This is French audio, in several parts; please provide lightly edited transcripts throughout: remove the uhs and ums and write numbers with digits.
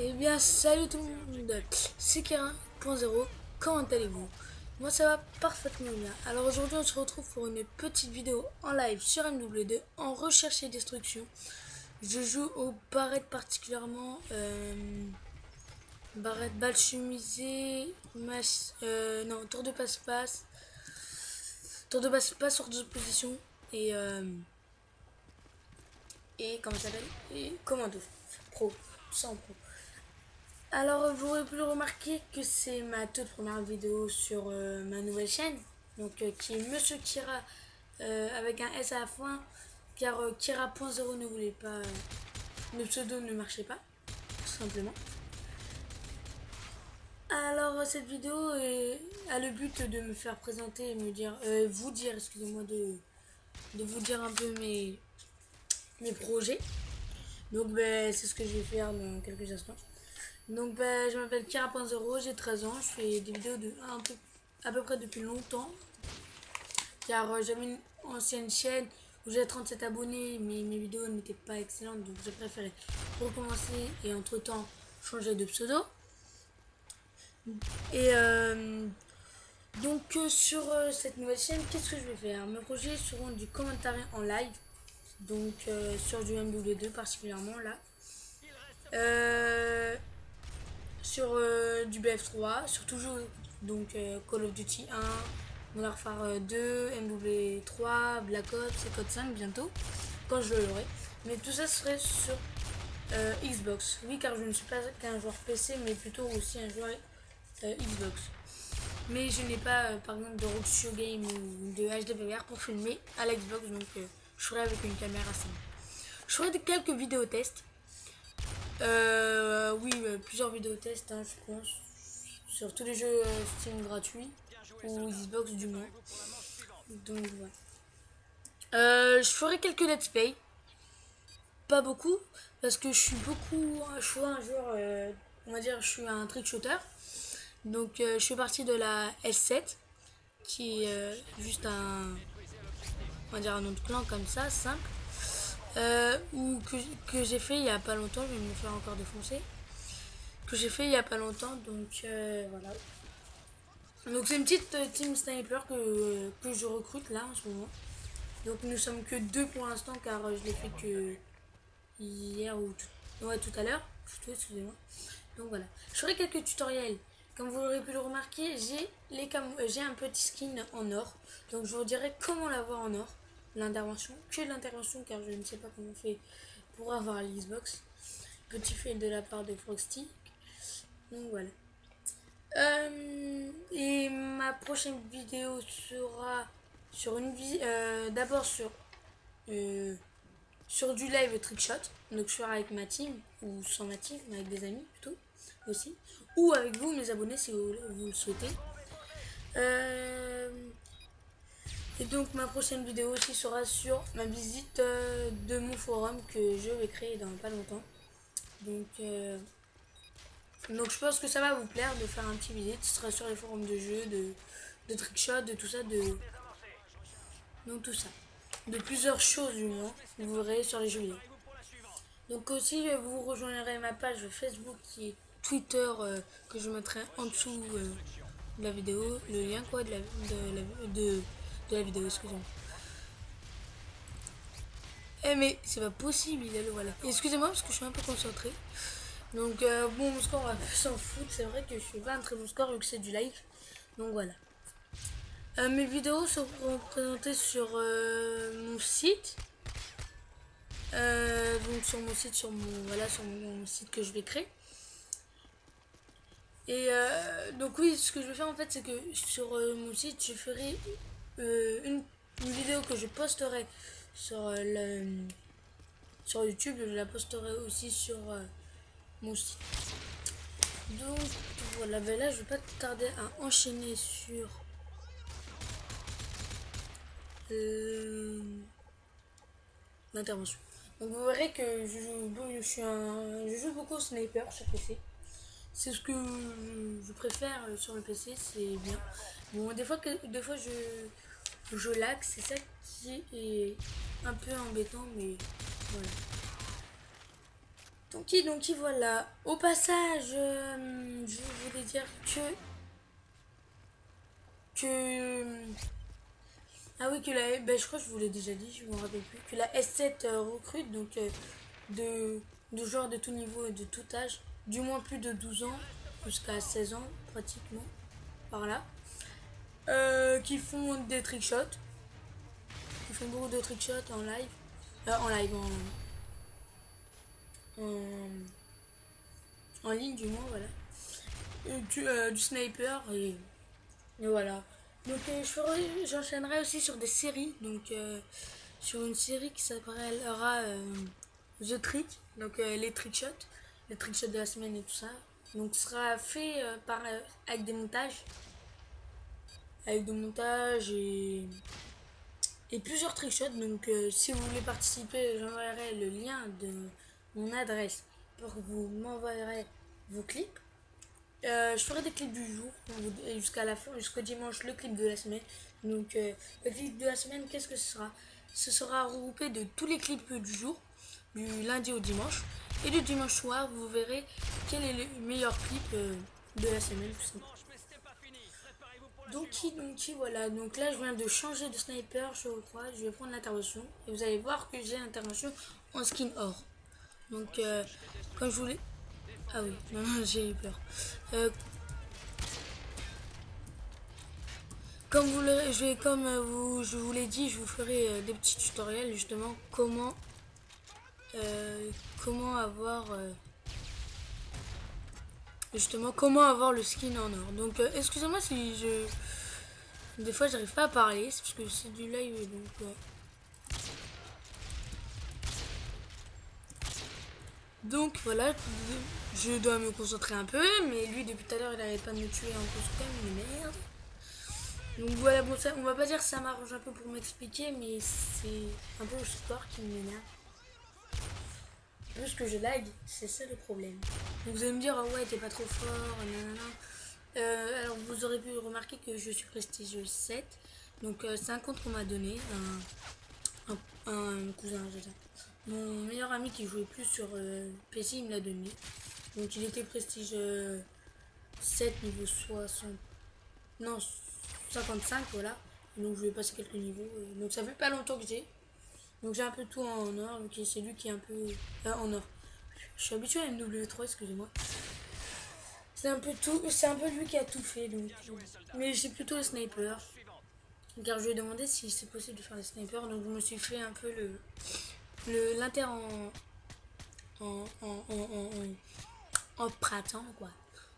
Eh bien, salut tout le monde, c'est Kira.0, comment allez-vous? Moi ça va parfaitement bien. Alors aujourd'hui on se retrouve pour une petite vidéo en live sur MW2 en recherche et destruction. Je joue au barrette particulièrement, barrette balle chemisée, non, tour de passe-passe sur deux positions et, comment ça s'appelle? Et commando, pro, sans pro. Alors, vous aurez pu le remarquer que c'est ma toute première vidéo sur ma nouvelle chaîne, donc qui est Monsieur Kira avec un S à la fin, car Kira.0 ne voulait pas, le pseudo ne marchait pas, tout simplement. Alors, cette vidéo a le but de me faire présenter et me dire, vous dire, excusez-moi, de vous dire un peu mes projets. Donc, ben, c'est ce que je vais faire dans quelques instants. Donc je m'appelle Kira.0, j'ai 13 ans, je fais des vidéos à peu près depuis longtemps. Car j'avais une ancienne chaîne où j'avais 37 abonnés, mais mes vidéos n'étaient pas excellentes, donc j'ai préféré recommencer et entre temps changer de pseudo. Et sur cette nouvelle chaîne, qu'est-ce que je vais faire? Mes projets seront du commentaire en live, donc sur du MW2 particulièrement là. Sur du BF3, sur toujours donc Call of Duty 1, Modern Warfare 2, MW3, Black Ops et Code 5 bientôt, quand je l'aurai. Mais tout ça serait sur Xbox. Oui, car je ne suis pas qu'un joueur PC, mais plutôt aussi un joueur Xbox. Mais je n'ai pas, par exemple, de Roadshow Game ou de HDVR pour filmer à la Xbox, donc je ferai avec une caméra simple. Je ferai quelques vidéos tests. Oui, plusieurs vidéos tests, hein, je pense, sur tous les jeux Steam gratuits ou Xbox du moins. Donc voilà. Je ferai quelques let's play, pas beaucoup, parce que je suis un joueur, on va dire, je suis un trick shooter. Donc je suis parti de la S7, qui est juste on va dire un autre clan comme ça, simple. Ou que j'ai fait il y a pas longtemps, je vais me faire encore défoncer. Que j'ai fait il y a pas longtemps, donc voilà. Donc c'est une petite team sniper que je recrute là en ce moment. Donc nous sommes que deux pour l'instant car je l'ai fait que hier ou tout à l'heure. Excusez-moi. Donc voilà. Je ferai quelques tutoriels. Comme vous l'aurez pu le remarquer, j'ai un petit skin en or. Donc je vous dirai comment l'avoir en or. L'intervention, que l'intervention car je ne sais pas comment on fait pour avoir l'Xbox. Petit fail de la part de Frosty. Donc voilà. Et ma prochaine vidéo sera sur d'abord sur du live trickshot. Donc je ferai avec ma team ou sans ma team, avec des amis plutôt aussi. Ou avec vous mes abonnés si vous le souhaitez. Et donc ma prochaine vidéo aussi sera sur ma visite de mon forum que je vais créer dans pas longtemps. Donc je pense que ça va vous plaire de faire un petit visite. Ce sera sur les forums de jeux, de trickshot, de tout ça, donc tout ça. De plusieurs choses du moins, vous verrez sur les jeux vidéo. Donc aussi vous rejoindrez ma page Facebook qui est Twitter que je mettrai en dessous de la vidéo. Le lien quoi de la vidéo, excusez-moi. Eh mais c'est pas possible, il est là, voilà. Excusez-moi parce que je suis un peu concentré. Donc bon, mon score on va s'en foutre. C'est vrai que je fais pas un très bon score vu que c'est du live. Donc voilà. Mes vidéos seront présentées sur mon site. Donc sur mon site, sur mon site que je vais créer. Et donc oui, ce que je vais faire en fait, c'est que sur mon site, je ferai une vidéo que je posterai sur sur YouTube. Je la posterai aussi sur mon site. Donc voilà, ben là je vais pas tarder à enchaîner sur l'intervention. Donc vous verrez que je joue beaucoup au sniper sur PC. C'est ce que je préfère sur le PC, c'est bien. Bon, des fois je lag, c'est ça qui est un peu embêtant, mais voilà. Donc voilà. Au passage, je voulais dire que ah oui, que la ben, je crois que je vous l'ai déjà dit, je me rappelle plus, que la S7 recrute donc de de joueurs de tout niveau et de tout âge, du moins plus de 12 ans jusqu'à 16 ans pratiquement par là, qui font des trickshots, qui font beaucoup de trickshots en live, en, en ligne du moins, voilà. Du sniper et voilà. Donc j'enchaînerai aussi sur des séries, donc sur une série qui s'appellera The Trick, donc les trickshots de la semaine et tout ça. Donc ce sera fait avec des montages et plusieurs trickshots. Donc si vous voulez participer, j'enverrai le lien de mon adresse pour que vous m'envoyerez vos clips. Je ferai des clips du jour jusqu'à la fin, jusqu'au dimanche, le clip de la semaine. Donc le clip de la semaine, qu'est-ce que ce sera? Ce sera regroupé de tous les clips du jour, du lundi au dimanche. Et du dimanche soir, vous verrez quel est le meilleur clip de la semaine, tout simplement. Donc voilà, donc là je viens de changer de sniper, je crois, je vais prendre l'intervention. Et vous allez voir que j'ai l'intervention en skin or. Donc comme je voulais... Ah oui, non, j'ai eu peur. Je vous l'ai dit, je vous ferai des petits tutoriels justement comment avoir comment avoir le skin en or. Donc excusez-moi si des fois j'arrive pas à parler, c'est parce que c'est du live donc voilà, je dois me concentrer un peu, mais lui depuis tout à l'heure il n'arrête pas de me tuer en custom, mais merde. Donc voilà, bon, ça, on va pas dire que ça m'arrange un peu pour m'expliquer, mais c'est un peu le score qui m'énerve. Plus que je lag, c'est ça le problème. Donc vous allez me dire, oh ouais, t'es pas trop fort, nanana. Alors vous aurez pu remarquer que je suis prestige 7. Donc c'est un compte qu'on m'a donné, un cousin, c'est ça. Mon meilleur ami qui jouait plus sur PC, il me l'a donné. Donc il était prestige 7 niveau 60. Non, 55, voilà. Donc je vais passer quelques niveaux. Donc ça fait pas longtemps que j'ai. Donc j'ai un peu tout en or. Donc c'est lui qui est un peu en or. Je suis habitué à MW3, excusez-moi. C'est un peu tout. C'est un peu lui qui a tout fait. Donc, mais j'ai plutôt le sniper. Car je lui ai demandé si c'est possible de faire le sniper. Donc je me suis fait un peu l'inter en printemps quoi.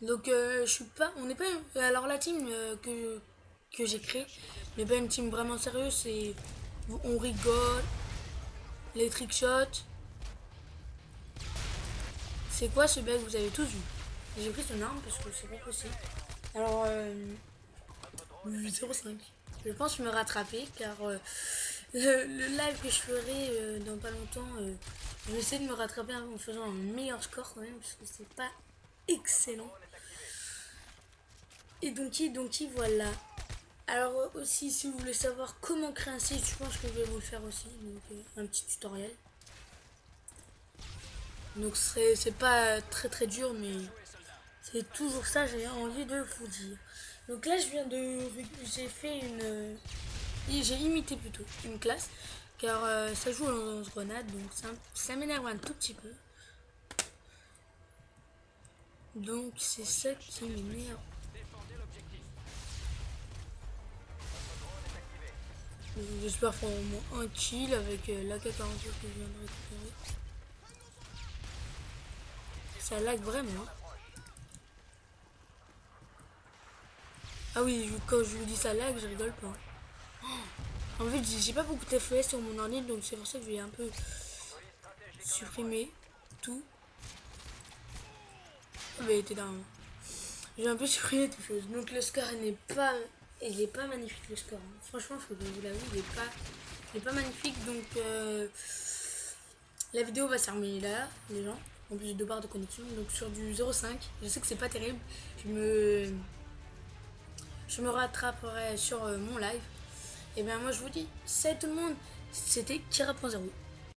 Donc je suis pas. On n'est pas. Alors la team que j'ai créée n'est pas une team vraiment sérieuse. C'est on rigole. Les trickshots. C'est quoi ce bug? Vous avez tous vu. J'ai pris son arme parce que c'est pas possible. Alors 0,5. Je pense me rattraper car le live que je ferai dans pas longtemps, je vais essayer de me rattraper en faisant un meilleur score quand même parce que c'est pas excellent. Et donc voilà. Alors aussi si vous voulez savoir comment créer un site, je pense que je vais vous le faire aussi. Donc un petit tutoriel. Donc c'est pas très dur mais c'est toujours ça, j'ai envie de vous dire. Donc là j'ai fait j'ai imité plutôt une classe car ça joue en grenade donc ça m'énerve un tout petit peu. Donc c'est ça qui m'énerve. J'espère faire au moins un kill avec l'AK-48 que je viens de récupérer. Ça lag vraiment. Ah oui, quand je vous dis ça lag, je rigole pas. En fait, j'ai pas beaucoup de FPS sur mon ordi, donc c'est pour ça que je vais un peu supprimer tout. Mais il était là. J'ai un peu supprimé toutes choses. Donc le score n'est pas. Il est pas magnifique le score. Franchement, faut que vous l'avouez, il est pas magnifique. Donc la vidéo va s'armer là, les gens. En plus de 2 barres de connexion. Donc sur du 0,5. Je sais que c'est pas terrible. Je me rattraperai sur mon live. Et bien moi je vous dis, salut tout le monde, c'était Kira.0.